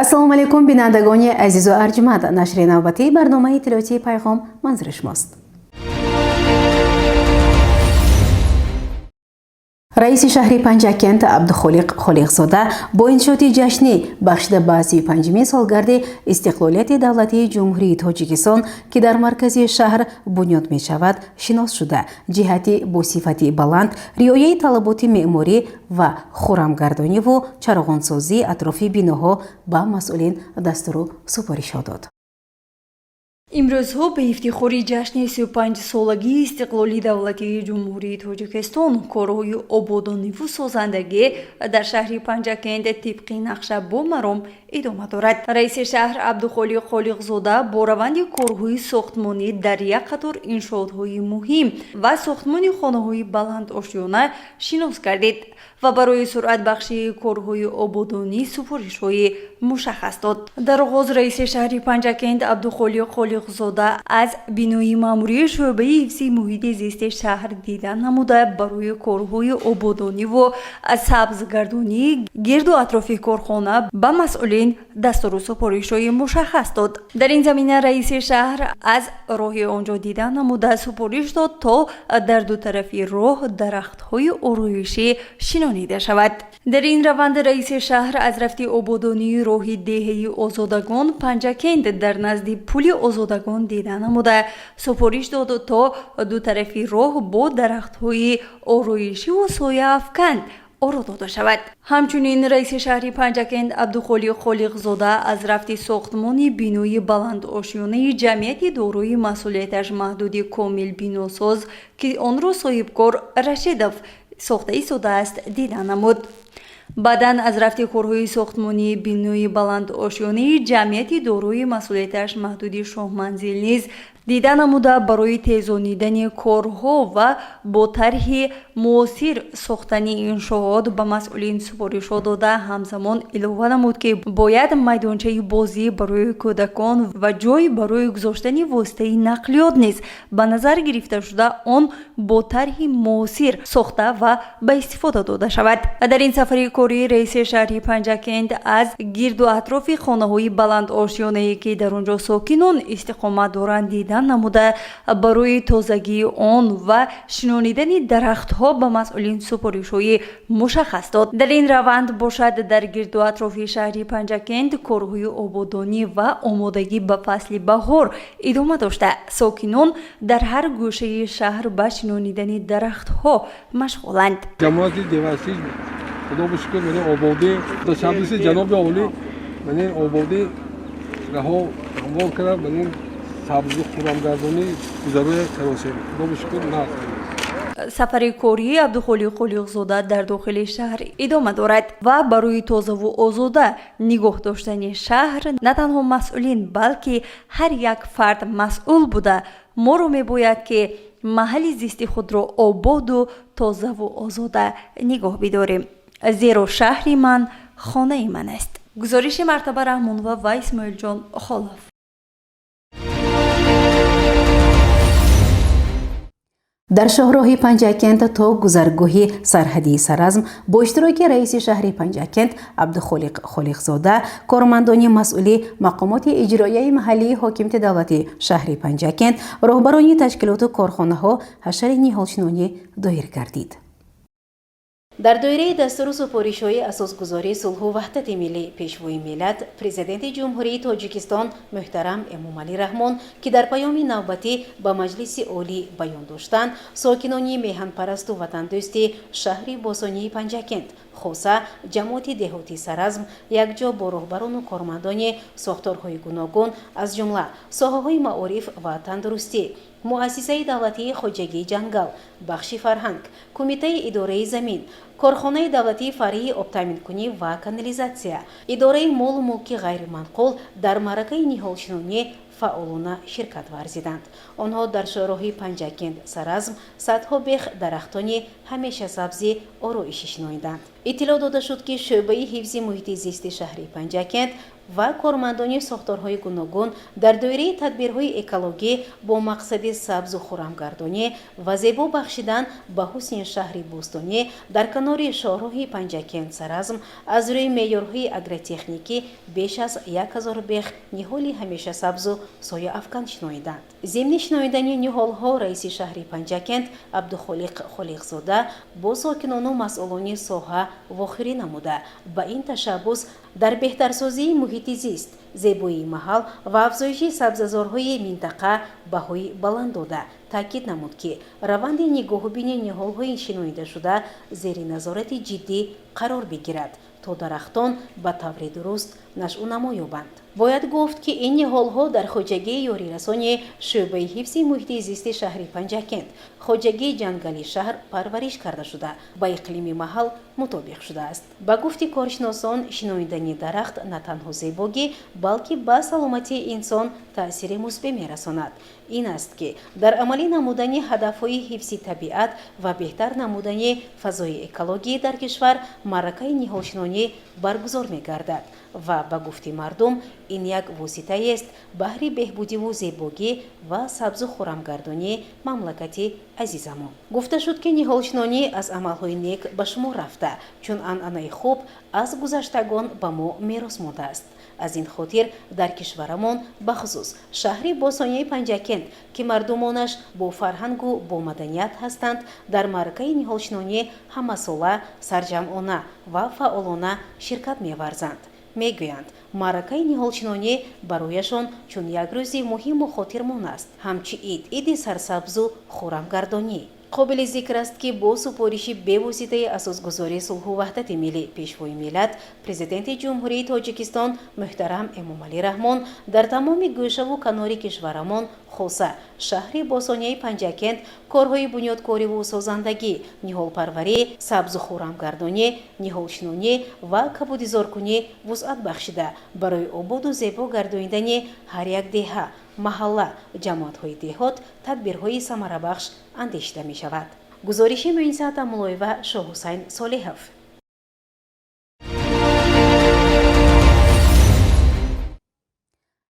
ассалому алайкум бинандагони азизу арҷуманд, нашри навбатии барномаи иттилоотии пайғом манзури шумост. раиси шаҳри Панҷакент Абдухолиқ Холиқзода бо иншоати ҷашнӣ бахшида ба 35-мин солгарди истиқлолияти давлатии ҷумҳурии Тоҷикистон, ки дар маркази шаҳр бунёд мешавад, шинос шуда, ҷиҳати босифати баланд, риояи талаботи меъморӣ ва хуррамгардониву чароғонсозии атрофи биноҳо ба масъулин дастуру супоришҳо дод. имрӯзҳо ба ифтихори ҷашни 35-солагии истиқлолии давлатии ҷумҳурии Тоҷикистон корҳои ободониву созандагӣ дар шаҳри Панҷакент тибқи нақша бо маром идома дорад. раиси шаҳр Абдухолиқ Холиқзода бо раванди корҳои сохтмонӣ дар як қатор иншоотҳои муҳим ва сохтмони хонаҳои баландошёна шинос гардид ва барои суръатбахшии корҳои ободонӣ супоришҳои мушаххас дод. дар оғоз раиси шаҳри Панҷакент Абдухолиқ Холиқзода аз бинои маъмурии шӯъбаи ҳифзи муҳити зисти шаҳр дидан намуда барои корҳои ободониву сабзгардонӣ гирду атрофи корхона ба масъулин дастуру супоришҳои мушаххас дод. дар ин замина раиси шаҳр аз роҳи онҷо дидан намуда супориш дод, то дар ду тарафи роҳ дарахтҳои ороишӣ шинонида шавад. дар ин раванд раиси шаҳр аз рафти ободонии роҳи деҳаи озодагон Панҷакент дар назди пули озодагон дидан намуда супориш дод, то ду тарафи роҳ бо дарахтҳои ороишиву сояафкан оро дода шавад. ҳамчунин раиси шаҳри Панҷакент Абдухолиқ Холиқзода аз рафти сохтмони бинои баландошёнаи ҷамъияти дорои масъулияташ маҳдуди комил биносоз, ки онро соҳибкор Рашидов сохта истодааст, дидан намуд. баъдан аз рафти корҳои сохтмонии бинои баландошёнаи ҷамъияти дорои масъулияташ маҳдуди Шоҳманзил низ дидан намуда барои тезонидани корҳо ва бо тарҳи муосир сохтани иншоот ба масъулин супоришҳо дода, ҳамзамон илова намуд, ки бояд майдончаи бозӣ барои кӯдакон ва ҷой барои гузоштани воситаи нақлиёт низ ба назар гирифта шуда, он бо тарҳи муосир сохта ва ба истифода дода шавад. дар ин сафари корӣ раиси шаҳри Панҷакент аз гирду атрофи хонаҳои баландошёнае, ки дар онҷо сокинон истиқомат доранд, дидан намуда барои тозагии он ва шинонидани дарахтҳо ба масъулин супоришҳои мушаххас дод. дар ин раванд бошад дар гирду атрофи шаҳри Панҷакент корҳои ободонӣ ва омодагӣ ба фасли баҳор идома дошта, сокинон дар ҳар гӯшаи шаҳр ба шинонидани дарахтҳо машғуланд. ҷамоати девасӣ худо бошукр мене ободӣ ташаббуси ҷаноби олӣ мене ободӣ раҳо ҳамвор карда мене сабзу хуррамгардонӣ гузароя каросем худо бошукр на сафари кории Абдухолиқ Холиқзода дар дохили шаҳр идома дорад ва барои тозаву озода нигоҳ доштани шаҳр на танҳо масъулин, балки ҳар як фард масъул буда моро мебояд, ки маҳалли зисти худро ободу тозаву озода нигоҳ бидорем, зеро шаҳри ман хонаи ман аст. гузориши Мартаба Раҳмонова ва Исмоилҷон Холов. дар шоҳроҳи Панҷакент то гузаргоҳи сарҳадии Саразм бо иштироки раиси шаҳри Панҷакент Абдухолиқ Холиқзода, кормандони масъули мақомоти иҷроияи маҳаллии ҳокимияти давлати шаҳри Панҷакент, роҳбарони ташкилоту корхонаҳо ҳашари ниҳолчинонӣ доир гардид. дар доираи дастуру супоришҳои асосгузории сулҳу ваҳдати миллӣ пешвои миллат, президенти ҷумҳурии Тоҷикистон муҳтарам Эмомалӣ Раҳмон, ки дар паёми навбатӣ ба Маҷлиси олӣ баён доштанд, сокинони меҳанпарасту ватандӯсти шаҳри босонии Панҷакент, хоса ҷамоати деҳотии Саразм якҷо бо роҳбарону кормандони сохторҳои гуногун, аз ҷумла соҳаҳои маориф ва тандурустӣ, муассисаи давлатии хоҷагии ҷангал, бахши фарҳанг, кумитаи идораи замин, корхонаи давлатии фаръии обтаъминкунӣ ва канализатсия, идораи молу мулки ғайриманқул дар маъракаи ниҳолчинонӣ фаъолона ширкат варзиданд. онҳо дар шоҳроҳи Панҷакент Саразм садҳо бех дарахтони ҳамешасабзи ороишӣ шиноиданд. اطلاع داده شد که شعبه حفظ محیط زیست شهری پنجاکند و کارمندان ساختارهای گوناگون در دایره تدبیرهای اکولوژی با مقصد سبز و خرمگردانی و زیبا بخشیدن به حسن شهر بوستانی در کنار شاهراه پنجاکند سرازم از روی معیارهای اگروتکنیکی بیش از 1000 بیخ نهال همیشه سبز و سایه افکن شناختند. ضمن شناختن نهالها رئیس شهر پنجاکند عبدالخالق خلیقزاده با ساکنان و مسئولان ساحه واخری نموده با این تشبث در بهترسازی محیط زیست، زیبایی محل و افزایش سبززارهای منطقه بهای بلند داده تاکید نمود که روند نگاهبین نهالهای شناخته شده زیر نظارت جدی قرار بگیرد تا درختان به طور درست نشأ و نما یابند. باید گفت که این نهالها در خواجگی یاریرسانی شعبه حفظ محیط زیست شهر پنجاکند خواجگی جنگلی شهر پرورش کرده شده با اقلیم محل مطابق شده است. با گفت کارشناسان شناختن درخت نه تنها زیبایی بلکه به سلامتی انسان تأثیر مثبت می‌رساند. این است که در عملی نمودن هدف‌های حفظ طبیعت و بهتر نمودن فضای اکولوژی در کشور معرکه نهالشناسی برگزار می‌گردد و با گفت مردم این یک واسطه است برای بهبودی و زیبایی و سبز و خرمگردانی مملکت عزیزمان. گفته شد که نهالشناسی از عملهای نیک به شمار رفته چون عنعنه خوب از گذشتگان به ما میراث مانده است. از این خاطر در کشورمان بخصوص شهر باسانی پنجاکند که مردمانش با فرهنگ و با مدنیت هستند در معرکه نهالشناسی همه‌ساله سرجمعانه و فعالانه شرکت می‌ورزند. میگویند معرکه نهالشناسی برایشان چون یک روزی مهم و خاطرمون است همچی عید سرسبز و خرمگردانی. قابل ذکر است که با سپارش به‌واسطه اساسگذاری صلح و وحدت ملی پیشوای ملت پرزیدنت جمهوری تاجیکستان محترم امامعلی رحمان در تمام گوشه و کنار کشورمان خاصه شهر باسانی پنجاکند کارهای بنیادکاری و سازندگی، نهالپروری، سبز و خرمگردانی، نهالشناسی و کبودزارکنی وسعت بخشیده برای آباد و زیبا گردانیدن هر یک دهه، محله، جماعت‌های دهات تدبیرهای ثمره‌بخش اندیشیده می شود. گزارش معین تاملوی و شاه حسین صالحов.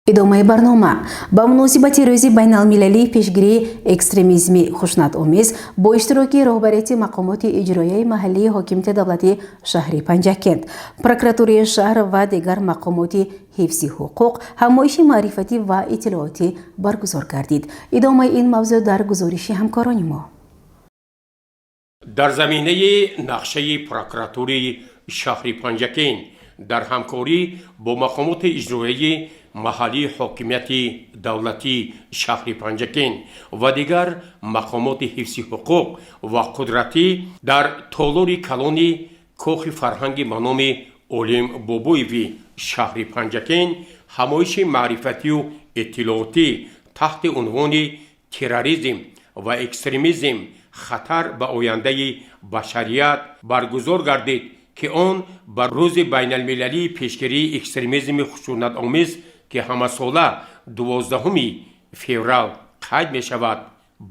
ادامه برنامه با مناسبت روز بین المللی پیشگیری اکستریمیسم خشونت‌آمیز با اشتراک رهبریت مقامات اجرایی محلی حاکمیت دولتی شهر پنجاکند، پروکراتوری شهر و دیگر مقامات حفظ حقوق همایش معرفتی و اطلاعاتی برگزار کردید. ادامه این موضوع در گزارش همکاران ما. در زمینه نقشه پروکراتوری شهر پنجاکند در همکاری با مقامات اجرایی محلی حاکمیت دولتی شهر پنجاکند و دیگر مقامات حفظ حقوق و قدرتی در تالار کلانی کوخ فرهنگ منام علیم بابویوی شهر پنجاکند همایش معرفتی و اطلاعاتی تحت عنوان تروریسم و اکستریمیسم خطر به آینده بشریت برگزار گردید که آن بر روز بین المللی پیشگیری اکستریمیسم خشونت‌آمیز که همه‌ساله 12 فوریه قید می شود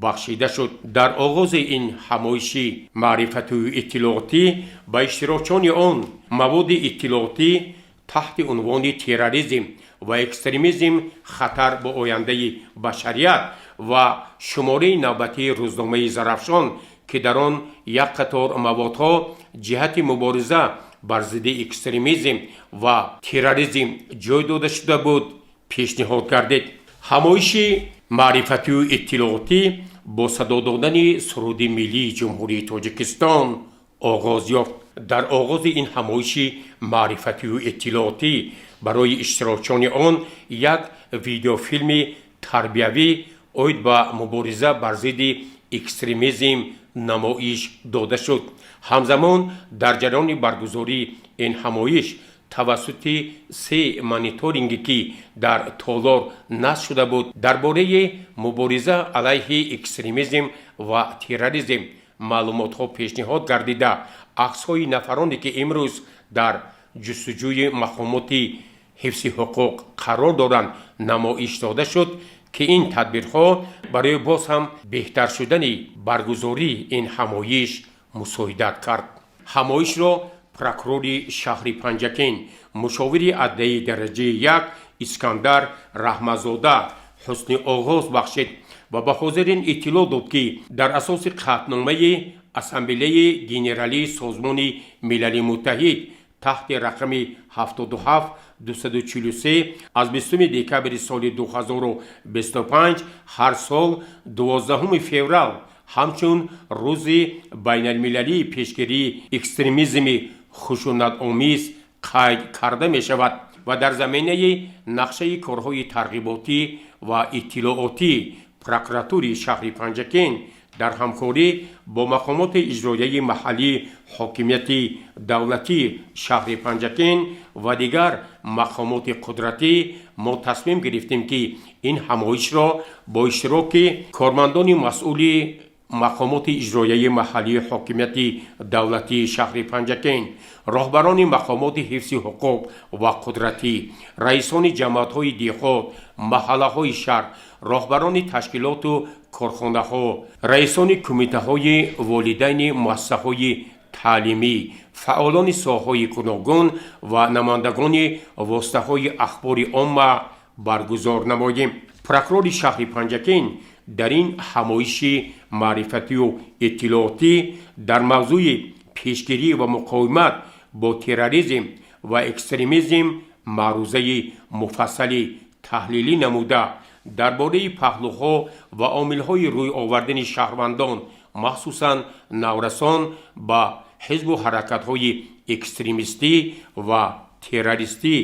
بخشیده شد. در آغاز این همایش معرفتی و اطلاعاتی با اشتراکچیان آن مواد اطلاعاتی تحت عنوان تروریسم و اکستریمیسم خطر به آینده بشریت و شماره نوبتی روزنامه زرافشان که در آن یک قطار موادها جهت مبارزه بر ضد اکستریمیسم و تروریسم جای داده شده بود پیشنهاد گردید. همایش معرفتی و اطلاعاتی با صدا دادن سرود ملی جمهوری تاجیکستان آغاز یافت. در آغاز این همایش معرفتی و اطلاعاتی برای اشتراکچیان آن یک ویدیو فیلم تربیوی اوید به مبارزه بر ضد اکستریمیسم نمایش داده شد. همزمان در جریان برگزاری این همایش توسط 3 مانیتورینگی که در تالار نصب شده بود درباره مبارزه علیه اکستریمیسم و تروریسم معلومات ها پیشنهاد گردیده عکس‌های نفرانی که امروز در جستجوی مقامات حفظ حقوق قرار دارند نمایش داده شد که این تدبیرها برای باز هم بهتر شدن برگزاری این همایش مساعدت کرد. همایش را прокурори шаҳри Панҷакен, мушовири аддаи дараҷаи 1 Искандар Раҳмазода ҳусни оғоз бахшид ва ба ҳозирин иттилоъ дод ки дар асоси қатъномаи Ассамблеяи Генералии Созмони Милали Муттаҳид таҳти рақами 77243 аз 20 декабри соли 2025 ҳар сол 12 феврал ҳамчун рӯзи байналмилалии пешгирии экстремизми хушунатомиз қайд карда мешавад ва дар заминаи нақшаи корҳои тарғиботӣ ва иттилооти прокуратури шаҳри Панҷакен дар ҳамкорӣ бо мақомоти иҷроияи маҳаллии ҳокимияти давлатии шаҳри Панҷакен ва дигар мақомоти қудратӣ мо тасмим гирифтем ки ин ҳамоишро бо иштироки кормандони масъули мақомоти иҷроияи маҳаллии ҳокимияти давлатии шаҳри Панҷакен, роҳбарони мақомоти ҳифзи ҳуқуқ ва қудратӣ, раисони ҷамъиятҳои деҳот, маҳаллаҳои шаҳр, роҳбарони ташкилоту корхонаҳо, раисони кумитаҳои волидайни муассисаҳои таълимӣ, фаъолони соҳаҳои гуногун ва намояндагони воситаҳои ахбори омма баргузор намоем. Прокурори шаҳри Панҷакен дар ин ҳамоиши маърифатию иттилоотӣ дар мавзӯи пешгирӣ ва муқовимат бо терроризм ва экстремизм маърузаи муфассали таҳлилӣ намуда дар бораи паҳлӯҳо ва омилҳои рӯйовардани шаҳрвандон махсусан наврасон ба ҳизбу ҳаракатҳои экстремистӣ ва террористӣ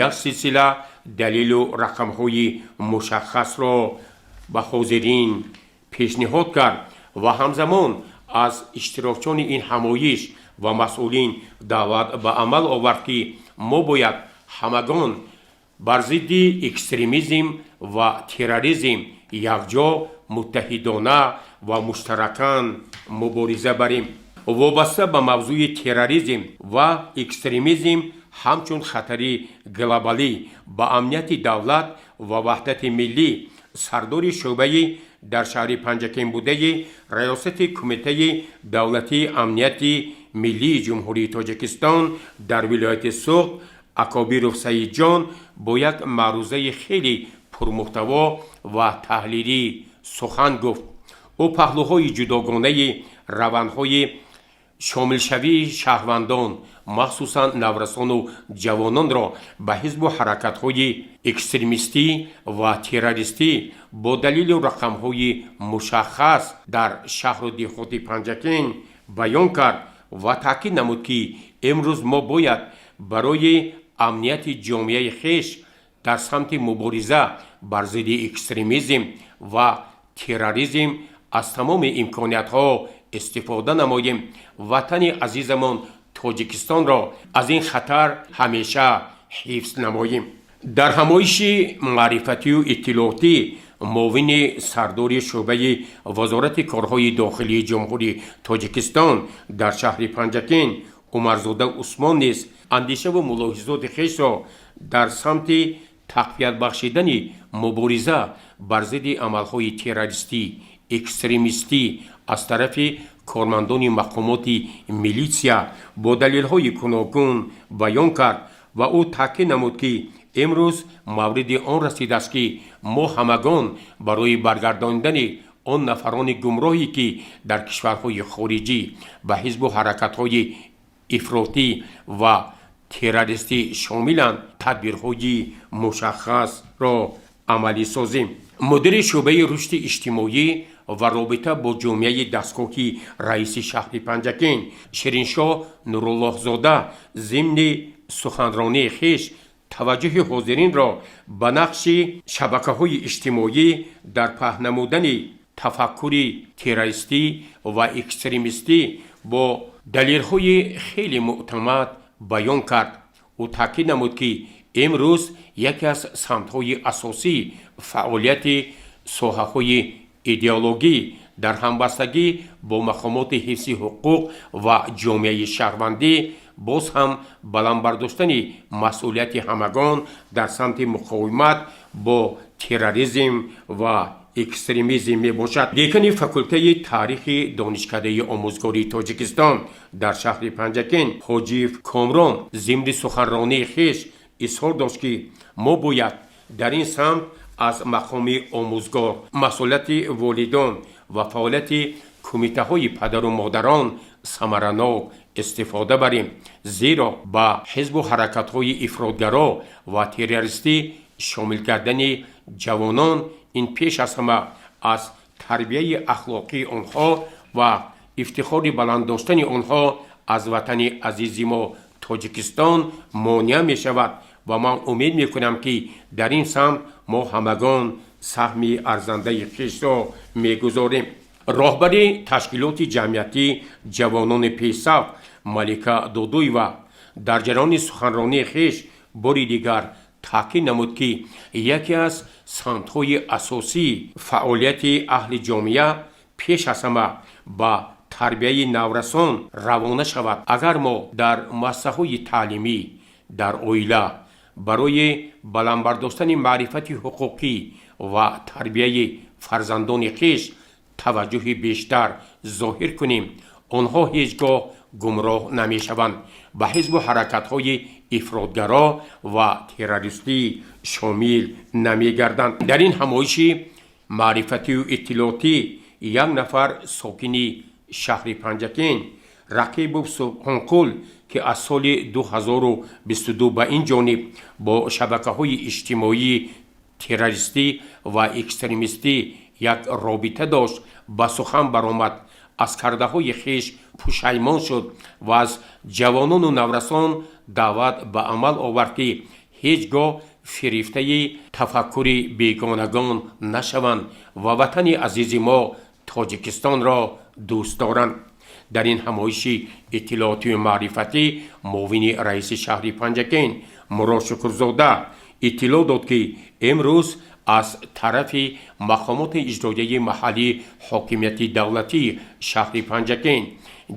як силсила далилу рақамҳои мушаххасро ба ҳозирин пешниҳод кард ва ҳамзамон аз иштирокчони ин ҳамоиш ва масъулин даъват ба амал овард ки мо бояд ҳамагон бар зидди экстремизм ва терроризм якҷо муттаҳидона ва муштаракан мубориза барем. вобаста ба мавзӯи терроризм ва экстремизм ҳамчун хатари глобалӣ ба амнияти давлат ва ваҳдати миллӣ сардори шӯъбаи дар шаҳри Панҷакен будаи раёсати кумитаи давлатии амнияти миллии ҷумҳурии Тоҷикистон дар вилояти Суғд Акобиров Саидҷон бо як маърузаи хеле пурмуҳтаво ва таҳлилӣ сухан гуфт. ӯ паҳлӯҳои ҷудогонаи равандҳои шомилшавии шаҳрвандон махсусан наврасону ҷавононро ба ҳизбу ҳаракатҳои экстремистӣ ва террористӣ бо далилу рақамҳои мушаххас дар шаҳру деҳоти Панҷакен баён кард ва таъкид намуд ки имрӯз мо бояд барои амнияти ҷомеаи хеш дар самти мубориза бар зидди экстремизм ва терроризм аз тамоми имкониятҳо истифода намоем. ватани азизамон Тоҷикистонро аз ин хатар ҳамеша ҳифз намоем. дар ҳамоиши маърифатию иттилоотӣ муовини сардори шӯъбаи вазорати корҳои дохилии ҷумҳурии Тоҷикистон дар шаҳри Панҷакен Умарзода Усмон низ андешаву мулоҳизоти хешро дар самти тақвият бахшидани мубориза бар зидди амалҳои террористӣ, экстремистӣ аз тарафи кормандони мақомоти милитсия бо далелҳои гуногун баён кард ва ӯ таъкид намуд ки имрӯз мавриди он расидааст ки мо ҳамагон барои баргардонидани он нафарони гумроҳе ки дар кишварҳои хориҷӣ ба ҳизбу ҳаракатҳои ифротӣ ва террористӣ шомиланд тадбирҳои мушаххасро амалӣ созем. мудири шӯъбаи рушди иҷтимоӣ ва робита бо ҷомеаи дастгоҳи раиси шаҳри Панҷакен Шириншоҳ Нуруллоҳзода зимни суханронии хеш таваҷҷӯҳи ҳозиринро ба нақши шабакаҳои иҷтимоӣ дар паҳн намудани тафаккури террористӣ ва экстремистӣ бо далелҳои хеле муътамад баён кард. ӯ таъкид намуд ки имрӯз яке аз самтҳои асосии фаъолияти соҳаҳои идеологӣ дар ҳамбастагӣ бо мақомоти ҳифзи ҳуқуқ ва ҷомеаи шаҳрвандӣ боз ҳам баландбардоштани масъулияти ҳамагон дар самти муқовимат бо терроризм ва اکستریمیسم می باشد. دکان فاکولته تاریخ دانشکده آموزگاری تاجیکستان در شهر پنجکن حاجی کامران ضمن سخنرانی خویش اظهار داشت که ما باید در این سمت از مقام آموزگار، مسئولیت والدان و فعالیت کمیته های پدر و مادران ثمرناک استفاده بریم، زیرا با حزب و حرکت های افراطگرا و تروریستی شامل کردن جوانان این پیش از همه از تربیه اخلاقی آنها و افتخار بلند داشتن آنها از وطن عزیز ما تاجیکستان مانع می شود و من امید می کنم که در این سمت ما همگان سهم ارزنده خویش را می گذاریم. راهبر تشکیلات جمعیتی جوانان پیش‌صف ملکه دودوی و در جریان سخنرانی خویش باری دیگر تاکید نمود که یکی از سمت‌های اساسی فعالیت اهل جامعه پیش از همه با تربیه نورسان روانه شود. اگر ما در مؤسسه‌های تعلیمی در عائله برای بلند برداشتن معرفت حقوقی و تربیه فرزندان خویش توجه بیشتر ظاهر کنیم، آنها هیچگاه گمراه نمی شوند، به حزب و حرکت های افراطگرا و تروریستی شامل نمی گردند. در این همایش معرفتی و اطلاعاتی یک نفر ساکن شهر پنجکن رقیب سبحانقل که از سال 2022 به این جانب با شبکه های اجتماعی تروریستی و اکستریمیستی یک رابطه داشت با سخن برآمد، از کرده های خویش پشیمان شد و از جوانان و نورسان دعوت به عمل آورد که هیچگاه فریفته تفکر بیگانگان نشوند و وطن عزیز ما تاجیکستان را دوست دارند. در این همایش اطلاعاتی و معرفتی معاون رئیس شهر پنجکن مراد شکرزاده اطلاع داد که امروز از طرف مقامات اجرایی محلی حاکمیت دولتی شهر پنجکن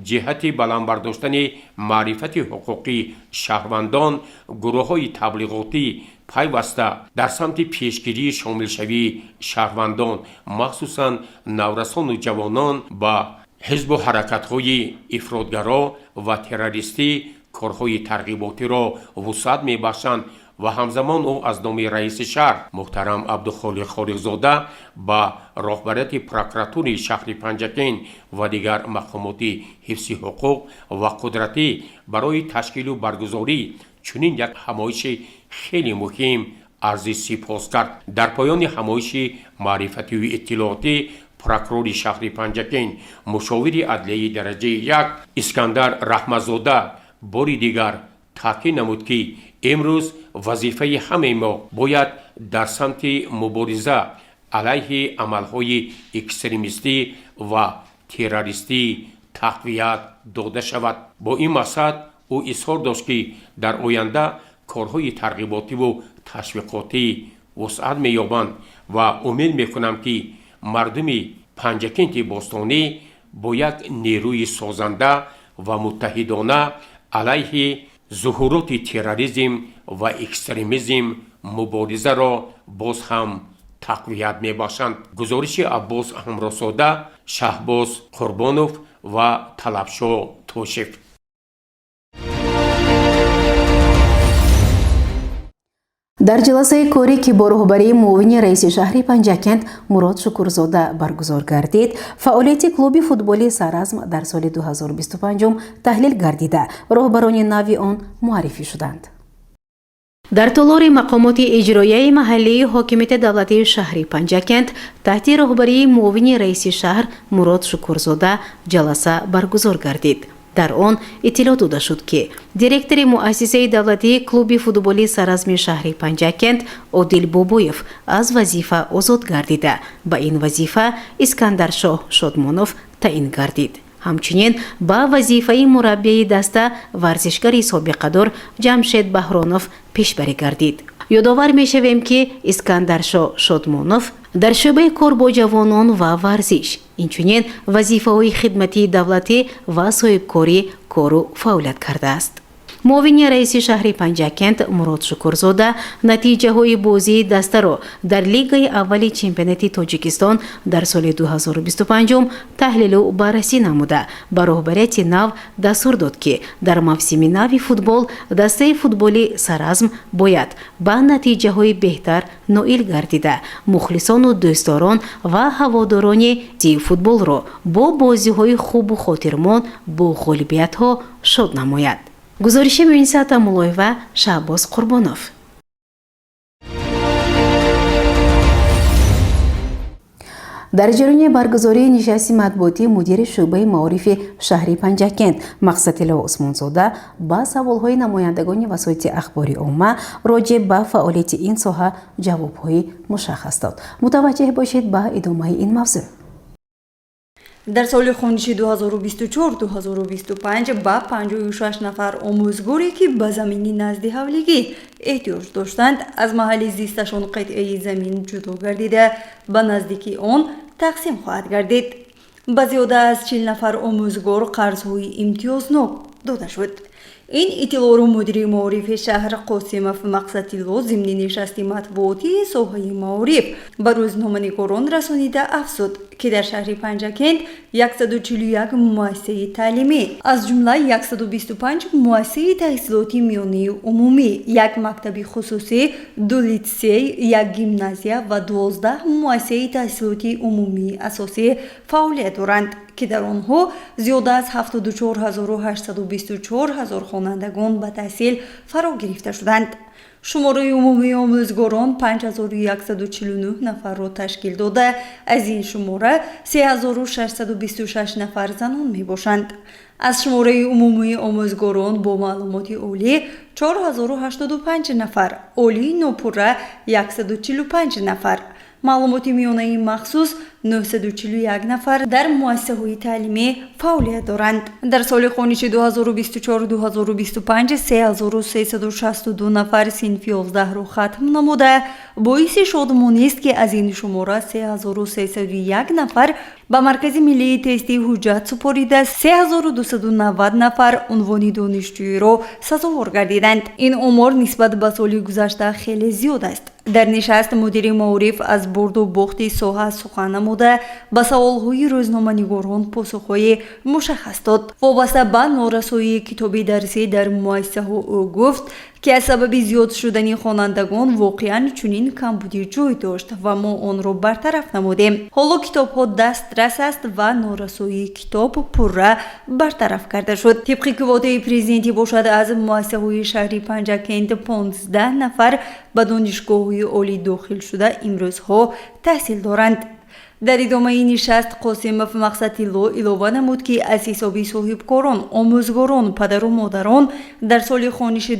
جهت بلند برداشتن معرفت حقوقی شهروندان گروه های تبلیغاتی پیوسته در سمت پیشگیری شامل شوی شهروندان مخصوصا نورسان و جوانان با حزب و حرکت های افراطگرا و تروریستی کارهای ترغیباتی را وسعت می بخشند و همزمان او از نام رئیس شهر محترم عبدالخالق خالقزاده با راهبریت پروکراتور شهر پنجکن و دیگر مقامات حفظ حقوق و قدرتی برای تشکیل و برگزاری چنین یک همایش خیلی مهم عرض سپاس کرد. در پایان همایش معرفتی و اطلاعاتی پروکرور شهر پنجکن مشاور عدلیه درجه 1 اسکندر رحمتزاده باری دیگر تاکید نمود که امروز وظیفه همه ما باید در سمت مبارزه علیه عملهای اکستریمیستی و تروریستی تقویت داده شود. با این مقصد او اظهار داشت که در آینده کارهای ترغیباتی و تشویقاتی وسعت می‌یابند و امید می‌کنم که مردم پنجکن باستانی با یک نیروی سازنده و متحدانه علیه ظهورات تروریسم و اکستریمیسم مبارزه را باز هم تقویت می باشند. گزارش عباس همراساده، شهباز قربانوف و طلبشاه توشیف. در جلسه کوری که با رهبری معاون رئیس شهر پنجکن مراد شکرزاده برگزار گردید، فعالیت کلوب فوتبالی سرازم در سال 2025 تحلیل گردیده رهبران نوی آن معرفی شدند. در تالار مقامات اجرایی محلی حاکمیت دولتی شهر پنجکن تحت رهبری معاون رئیس شهر مراد شکرزاده جلسه برگزار گردید. در آن اطلاع داده شد که دیرکتور مؤسسه دولتی کلوب فوتبالی سرازم شهر پنجکن عادل بابویف از وظیفه آزاد گردیده. با این وظیفه اسکندرشاه شادمانوف تعیین گردید. همچنین با وظیفه مربی دسته ورزشکار سابقه‌دار جمشید بهرانوف پیشبری گردید. یادآور می‌شویم که اسکندرشاه شادمانوف در شعبه کار با جوانان و ورزش اینچنین وظیفه‌های خدمتی دولتی و صاحبکاری کار و فعالیت کرده است. معاون رئیس شهر پنجاکент مراد شکرزاده نتیجه‌های بازی دسته را در لیگ اول چمپیونات تاجیکستان در سال 2025 تحلیل و بررسی نموده به راهبریت نو دستور داد که در موسم نو فوتبال دسته فوتبالی سرازم باید با نتیجه‌های بهتر نائل گردیده مخلصان و دوستداران و هواداران تیم فوتبال را با بازی‌های خوب و خاطرمان با غالبیت‌ها شاد نماید. گزارش مینسات مولایو شعباز قربانوف. در جریان برگزاری نشست مطبوعاتی مدیر شعبه معارف شهر پنجاکент مقصد الله عثمانزاده با سوالهای نمایندگان وسایط اخباری عامه راجع به فعالیت این ساحه جوابهای مشخص داد. متوجه باشید به ادامه این موضوع. در سال خونشی 2024-2025 با 56 نفر آموزگاری که به زمین نزد حولگی احتیاج داشتند از محل زیستشان قطعه زمین جدا گردیده به نزدیکی آن تقسیم خواهد گردید. به زیاده از 40 نفر آموزگار قرضهای امتیازنامه داده شد. این اطلاع را مدیر معارف شهر قاسموف مقصد الله ضمن نشست مطبوعاتی ساحه معارف به روزنامه‌نگاران رسانیده افزود که در شهر پنجاکent 141 مؤسسه تعلیمی از جمله 125 مؤسسه تحصیلاتی میانه عمومی، یک مکتب خصوصی، 2 لیسه، یک گیمنازیا و 12 مؤسسه تحصیلاتی عمومی اساسی فعالیت دارند که در آنها زیاده از 74824 هزار خوانندگان به تحصیل فرا گرفته شدند. شماره عمومی آموزگاران 5149 نفر را تشکیل داده، از این شماره 3626 نفر زنان می باشند. از شماره عمومی آموزگاران با معلومات عالی 4085 نفر، عالی نوپره 145 نفر، معلومات میانه مخصوص 941 نفر در مؤسسه‌های تعلیمی فعالیت دارند. در سال خونشی 2024-2025 3362 نفر صنف 11 را ختم نموده. باعث شادمانی است که از این شماره 3301 نفر به مرکز ملی تستی حجت سپریده، 3290 نفر عنوان دانشجویی را سزاوار گردیدند. این آمار نسبت به سال گذشته خیلی زیاد است. در نشست مدیر معارف از برد و باخت ساحه سخن نموده به سوالهای روزنامه‌نگاران پاسخهای مشخص داد. وابسته به نارسایی کتاب درسی در مؤسسه ها او گفت که از سبب زیاد شدن خوانندگان واقعا چنین کمبودی جای داشت و ما آن را برطرف نمودیم. حالا کتاب ها دسترس است و نارسایی کتاب پره برطرف کرده شد. طبق گواهی پرزیدنتی باشد از مؤسسه های شهری پنجاکent 15 نفر به دانشگاه های عالی داخل شده امروزها تحصیل دارند. در ادامه نشست قاسموف مقصد الله علاوه نمود که از حساب صاحبکاران، آموزگاران، پدر و مادران در سال خونشی 2025-2026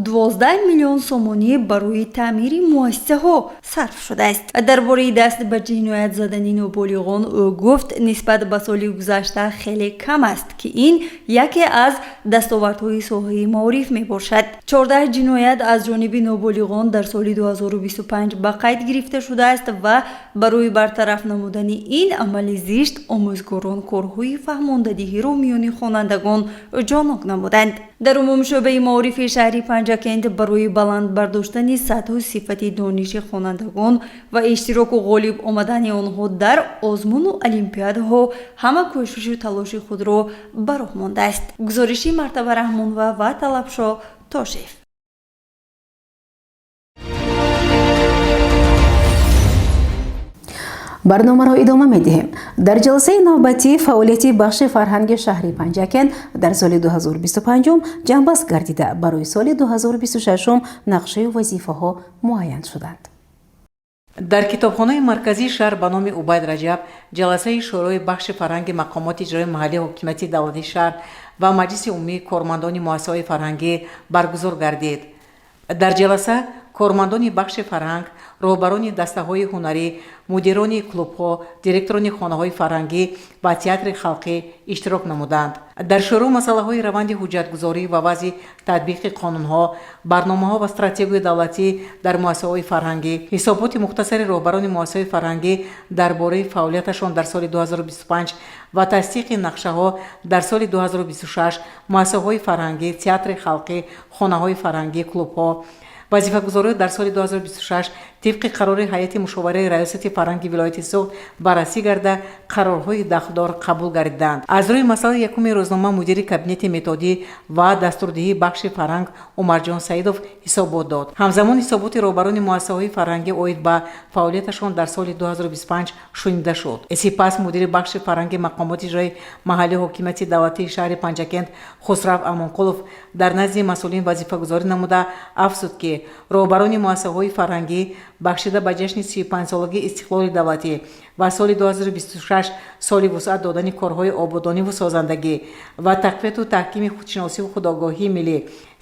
12 میلیون سومانی برای تعمیر مؤسسه ها صرف شده است. درباره دست به جنایت زدن نابالغان او گفت نسبت به سال گذشته خیلی کم است که این یکی از دستاوردهای ساحه معارف می باشد. 14 جنایت از جانب نابالغان در سال 2025 به قید گرفته شده است و برای برطرف نمودن این عمل زشت آموزگاران کارهای فهماندهی را میان خوانندگان جانب نمودند. در عموم شعبه معارف شهری پنجاکent برای بلند برداشتن سطح و صفت دانش خوانندگان و اشتراک و غالب آمدن آنها در آزمون و المپیادها همه کوشش و تلاش خود را به راه مانده است. گزارشی مرتبه رحمان و طلبشاه تاشف. برنامه را ادامه می‌دهیم. در جلسه نوبتی فعالیت بخش فرهنگ شهری پنجاکent در سال 2025 جنببست گردیده برای سال 2026 نقشه وظیفه ها معین شدند. در کتابخانه مرکزی شهر به نام عبید رجب جلسه شورای بخش فرهنگ مقامات اجرایی محلی حکومتی دولتی شهر و مجلس عمومی کارمندان مؤسسه‌های فرهنگی برگزار گردید. در جلسه کارمندان بخش فرهنگ роҳбарони дастаҳои ҳунарӣ, мудирони клубҳо, директорони хонаҳои фарҳангӣ ва театри халқӣ иштирок намуданд. дар шӯрӯ масъалаҳои раванди ҳуҷҷатгузорӣ ва вазъи татбиқи қонунҳо, барномаҳо ва стратегияҳои давлатӣ дар муассисаҳои фарҳангӣ, ҳисоботи мухтасари роҳбарони муассисаҳои фарҳангӣ дар бораи фаъолияташон дар соли 2025 ва тасдиқи нақшаҳо дар соли 2026 муассисаҳои фарҳангӣ, театри халқӣ, хонаҳои фарҳангӣ, клубҳо, вазифагузориҳо дар соли 2026 тибқи қарори ҳайати мушовараи раёсати фарҳанги вилояти Суғд баррасӣ гарда қарорҳои дахдор қабул гардиданд. аз рӯи масъалаи якуми рӯзнома мудири кабинети методӣ ва дастурдиҳии бахши фарҳанг Умарҷон Саидов ҳисобот дод. ҳамзамон ҳисоботи роҳбарони муассисаҳои фарҳангӣ оид ба фаъолияташон дар соли 2025 шунида шуд. сипас мудири бахши фарҳанги мақомоти иҷрои маҳаллии ҳокимияти давлатии шаҳри Панҷакент Хусрав Амонқулов дар назди масъулин вазифагузорӣ намуда афзуд ки роҳбарони муассисаҳои фарҳангӣ бахшида ба ҷашни 35-солагии истиқлоли давлатӣ ва соли 2026 соли вусъат додани корҳои ободониву созандагӣ ва тақвияту таҳкими худшиносиву худогоҳии миллӣ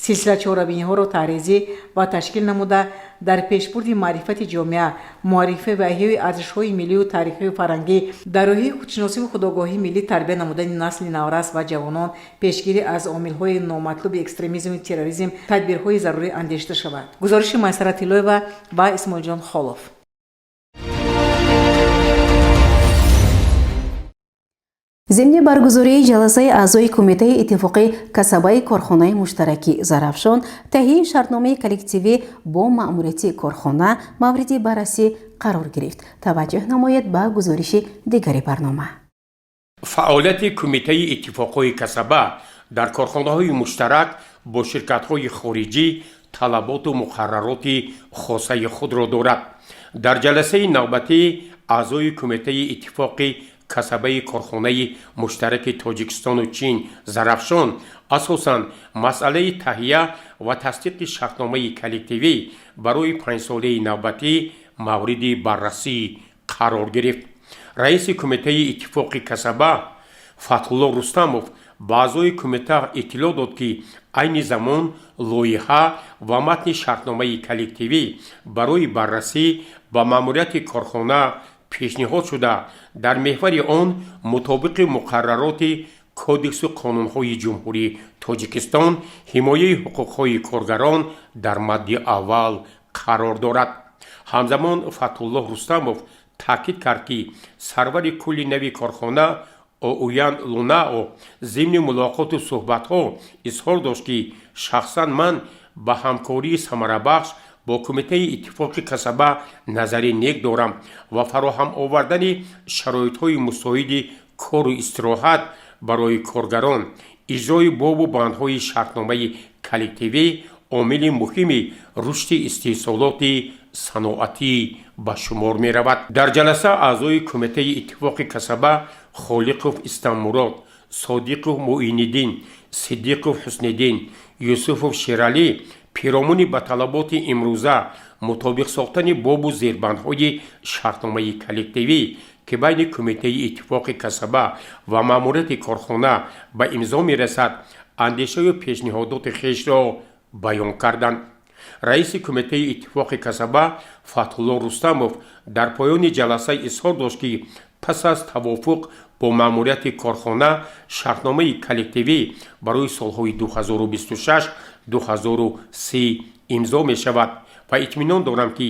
силсилачорабиниҳоро таҳризӣ ва ташкил намуда дар пешбурди маърифати ҷомеа, муаррифӣ ва эҳёи арзишҳои миллию таърихию фарҳангӣ дар роҳи худшиносиву худогоҳии миллӣ тарбия намудани насли наврас ва ҷавонон, пешгирӣ аз омилҳои номатлуби экстремизму терроризм тадбирҳои зарурӣ андешида шавад. гузориши Майсара Тиллоева ва Исмоилҷон Холов. зимни баргузории ҷаласаи аъзои кумитаи иттифоқи касабаи корхонаи муштараки Зарафшон таҳияи шартномаи коллективӣ бо маъмурияти корхона мавриди баррасӣ қарор гирифт. таваҷҷӯҳ намоед ба гузориши дигари барнома. фаъолияти кумитаи иттифоқҳои касаба дар корхонаҳои муштарак бо ширкатҳои хориҷӣ талаботу муқаррароти хосаи худро дорад. дар ҷаласаи навбатӣ аъзои кумитаи иттифоқи касабаи корхонаи муштараки Тоҷикистону Чин Зарафшон асосан масъалаи таҳия ва тасдиқи шартномаи коллективӣ барои 5 солаи навбатӣ мавриди баррасӣ қарор гирифт. раиси кумитаи иттифоқи касаба Фатҳулло Рустамов ба аъзои кумита иттилоъ дод ки айни замон лоиҳа ва матни шартномаи коллективӣ барои баррасӣ ба маъмурияти корхона пешниҳод шуда дар меҳвари он мутобиқи муқаррароти кодексу қонунҳои ҷумҳурии Тоҷикистон ҳимояи ҳуқуқҳои коргарон дар мадди аввал қарор дорад. ҳамзамон Фатҳулло Рустамов таъкид кард ки сарвари кулли нави корхона Оуян Лунао зимни мулоқоту суҳбатҳо изҳор дошт ки шахсан ман ба ҳамкории самарабахш бо кумитаи иттифоқи касаба назари нек дорам ва фароҳам овардани шароитҳои мусоиди кору истироҳат барои коргарон, иҷрои бобу бандҳои шартномаи коллективӣ омили муҳими рушди истеҳсолоти саноатӣ ба шумор меравад. дар ҷаласа аъзои кумитаи иттифоқи касаба Холиқов Истамурод, Содиқов Муиниддин, Сиддиқов Ҳусниддин, Юсуфов Шералӣ пиромони ба талаботи имрӯза мутобиқ сохтани бобу зербандҳои шартномаи коллективӣ ки байни кумитаи иттифоқи касаба ва маъмурияти корхона ба имзо мерасад, андешаю пешниҳодоти хешро баён карданд. раиси кумитаи иттифоқи касаба Фатҳулло Рустамов дар поёни ҷаласа изҳор дошт ки пас аз тавофуқ бо маъмурияти корхона шартномаи коллективӣ барои солҳои 2026-2030 имзо мешавад ва итминон дорам ки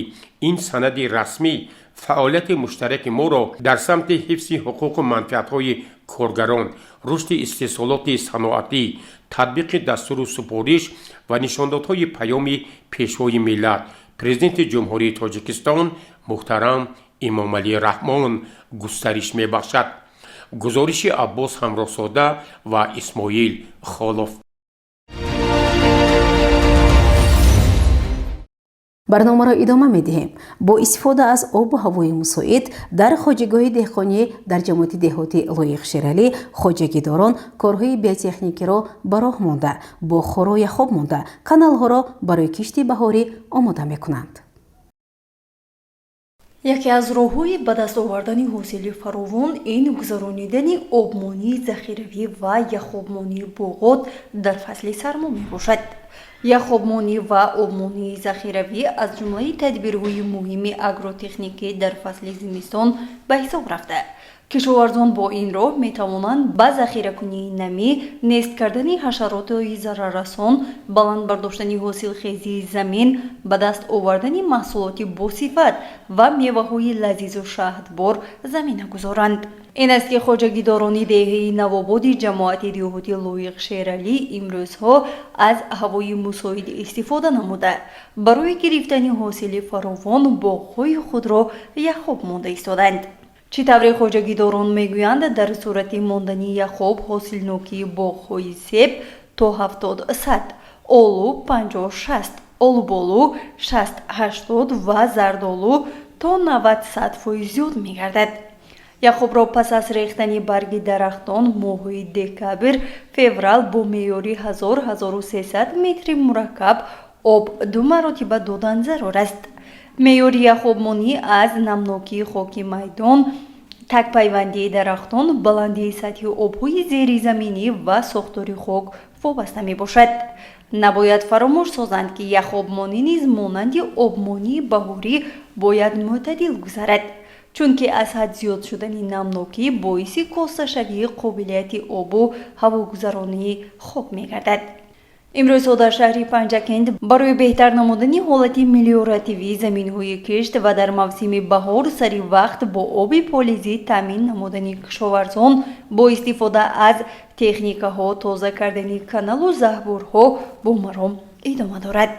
ин санади расмӣ фаъолияти муштараки моро дар самти ҳифзи ҳуқуқу манфиатҳои коргарон, рушди истеҳсолоти саноатӣ, татбиқи дастуру супориш ва нишондодҳои паёми пешвои миллат Президенти ҷумҳурии Тоҷикистон муҳтарам Имомалӣ Раҳмон густариш мебахшад. гузориши Аббос Ҳамроҳзода ва Исмоил Холов. барномаро идома медиҳем. бо истифода аз обу ҳавои мусоид дар хоҷагоҳи деҳқонӣ дар ҷамоати деҳотӣ Лоиқ Шералӣ хоҷагидорон корҳои биотехникиро ба роҳ монда, бо хӯро яхоб монда, каналҳоро барои кишти баҳорӣ омода мекунанд. яке аз роҳҳои ба даст овардани ҳосили фаровон ин гузаронидани обмонии захиравӣ ва яхобмонии боғот дар фасли сармо мебошад. яхобмонӣ ва обмонии захиравӣ аз ҷумлаи тадбирҳои муҳими агротехникӣ дар фасли зимистон ба ҳисоб рафта. кишоварзон бо ин роҳ метавонанд ба захиракунии намӣ, нест кардани ҳашаротҳои зараррасон, баланд бардоштани ҳосилхезии замин, ба даст овардани маҳсулоти босифат ва меваҳои лазизу шаҳдбор замина гузоранд. ин аст ки хоҷагидорони деҳаи навободи ҷамоати деҳотӣ Лоиқ Шералӣ имрӯзҳо аз ҳавои мусоид истифода намуда, барои гирифтани ҳосили фаровон боғҳои худро яхоб монда истоданд. чӣ тавре хоҷагидорон мегӯянд, дар сурати мондани яхоб ҳосилнокии боғҳои себ то 70-100, олу 50-60, олуболу 60-80 ва зардолу то 90-100% зиёд мегардад. яхобро пас аз рехтани барги дарахтон моҳҳои декабр, феврал бо меъёри 1000-1300 метри мураккаб об 2 маротиба додан зарур аст. меъёри яхобмонӣ аз намнокии хоки майдон, такпайвандии дарахтон, баландии сатҳи обҳои зеризаминӣ ва сохтори хок вобаста мебошад. набояд фаромӯш созанд, ки яхобмонӣ низ монанди обмонии баҳорӣ бояд мӯътадил гузарад, чунки аз ҳад зиёд шудани намнокӣ боиси косташавии қобилияти обу ҳавогузаронии хок мегардад. имрӯзҳо дар шаҳри Панҷакент барои беҳтар намудани ҳолати мелиоративии заминҳои кишт ва дар мавсими баҳор сари вақт бо оби полизӣ таъмин намудани кишоварзон бо истифода аз техникаҳо тоза кардани каналу заҳбурҳо бо маром идома дорад.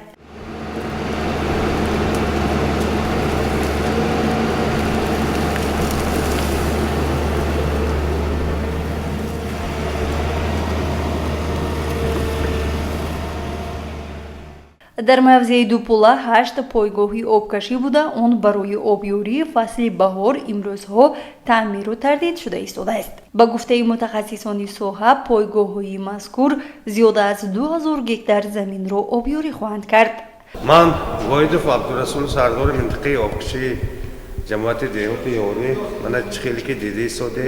дар мавзеи Дупула 8 пойгоҳи обкашӣ буда, он барои обёрии фасли баҳор имрӯзҳо таъмиру тардид шуда истодааст. ба гуфтаи мутахассисони соҳа, пойгоҳҳои мазкур зиёда аз 2000 гектар заминро обёрӣ хоҳанд кард. ман Воидов Абдурасул, сардори минтақаи обкашии ҷамоати деҳоти Ёрӣ, мана хеле ки диди соде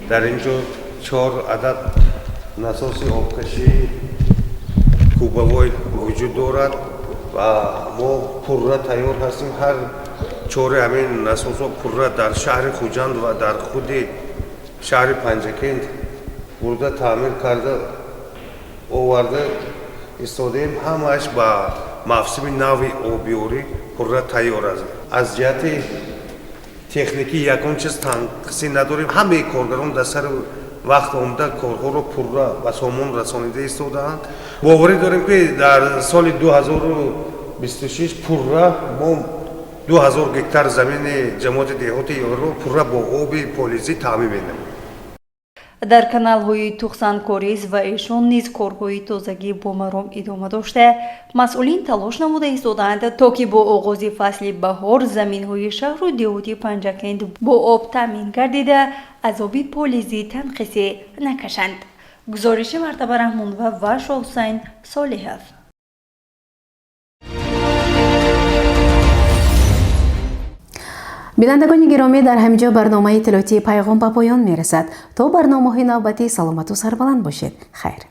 дар ин ҷо 4 адад насоси обкашии кубовой вуҷуд дорад ва мо пурра тайёр ҳастем. ҳар 4 ҳамин насосҳо пурра дар шаҳри Хуҷанд ва дар худи шаҳри Панҷакент бурда таъмир карда оварда истодем. ҳамааш ба мавсими нави обёрӣ пурра тайёр аст. аз ҷиҳати техникӣ ягон чиз танқисӣ надорем. ҳамаи коргарон дар сари вақт омда корҳоро пурра ба сомон расонида истодаанд. боварӣ дорем, ки дар соли 2026 пурра мо 2000 гектар замини ҷамоати деҳоти Ёрӣро пурра бо оби полизӣ таъмин менамоем. дар каналҳои тухсанкорис ва эшон низ корҳои тозагӣ бо маром идома дошта, масъулин талош намуда истодаанд, то ки бо оғози фасли баҳор заминҳои шаҳру деҳоти Панҷакент бо об таъмин гардида, аз оби полизӣ танқисӣ накашанд. гузориши Мартаба Раҳмонова ва Шоҳусайн Солиҳов. бинандагони гиромӣ, дар ҳаминҷо барномаи иттилоотии пайғом ба поён мерасад. то барномаҳои навбатӣ саломату сарбаланд бошед. хайр.